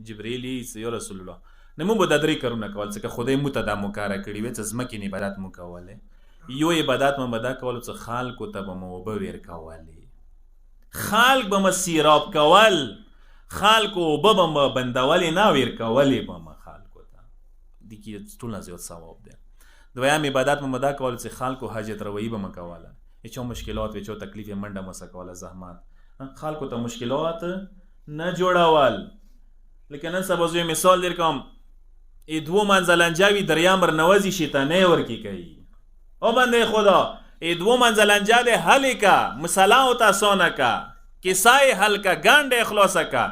جبرائیل یې یا رسول الله نه مونږ به دا 3 کارونه کول ځکه خدای مونږ ته دا مکاره کړي وې چې ځمکې نه عبادت مو کولې یو عبادت مو به دا کول چې خلکو ته به مو اوبه ور کولې خلک به مو سیراب کول خلکو اوبه به مو بندولې نه ور کولې به مو خلکو ته دي کې ټول نه زیات ثواب دی دویم عبادت مو دا کول چې خلکو حاجت روایی به مو کوله هیڅ مشکلات و هیڅ تکلیف منډه مو سکوله زحمت خلکو ته مشکلات نه جوړول لکه نن سبا زه مثال در کوم ای 2 منزلنجاوی دریام بر نوازی شیطانه ورکی کوي او بنده خدا ای 2 منزلنجا ده حل کا مسلا ہوتا سونا کا کسای حل کا گانډ اخلاص کا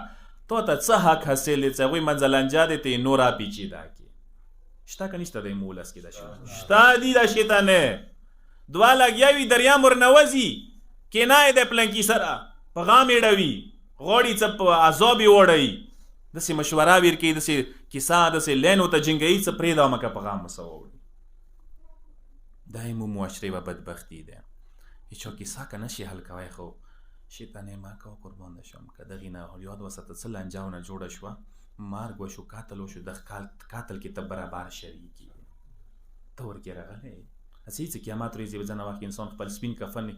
تو ته څه حق حاصل څه وی منزلنجا ده ته نورا پیچیدا کی شتا کنيشته د مولس کې دا شتا دی دا شیطانه دوا لګیاوی دریام ور نوازی کینای د پلنکی سره پیغام اډوي غوړی څپ عذاب وړي دسې مشوره ور کوي دسې کیسه دسې لینو ته جنګي څه پرېدا مکه پیغام مسوي دایمو معاشره و بدبختی ده هیڅ کیسه کنه شي حل کوي خو شیطانه ما کو قربان شم کده غینه یاد وسته څل انجاونه جوړه شو مارګ وشو قاتل وشو د قاتل کې ته برابر شریکی تور کې راغله اسی چې قیامت ورځ به ځنه واکه انسان خپل سپین کفن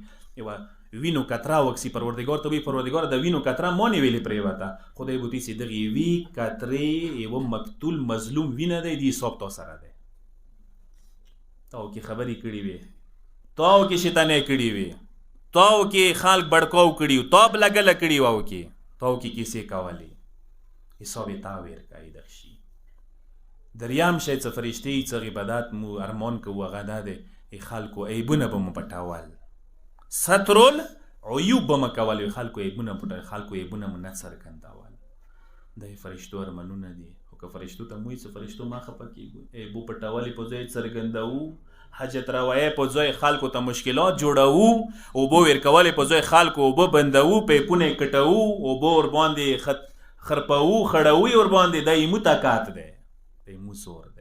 یو وینو کترا وکسی پروردگار ته وی پروردگار د وینو کترا مونږ ویلې پرې وتا خدای بوتي سي دغه وی کترې یو مقتول مظلوم وینه دی حساب تو سره دی تاو کې خبرې کړې وي تاو کې شیطانې کړې وي تاو کې خلک بڑکاو کړیو تاب لګل کړی وو کې تاو کې کیسه کاولي حساب تا ور کوي دښي دریام شې څه فرشتي څه عبادت مو ارمان کو غدا ده خلکو عیبونه به مو پټاول سترول عیوب به مکول خلکو عیبونه پټ خلکو عیبونه مو نصر کنداول د فرشتو ارمانونه دي او که فرشتو ته موي څه فرشتو ما خپکیږي عیبو پټاول په ځای څرګنداو حاجت راوي په ځای خلکو ته مشکلات جوړاو او بو ور کول په ځای خلکو او بو بنداو په پونه کټاو او بو ور باندې خرپاو خړاوي ور باندې دایمو تاکات ده دایمو زور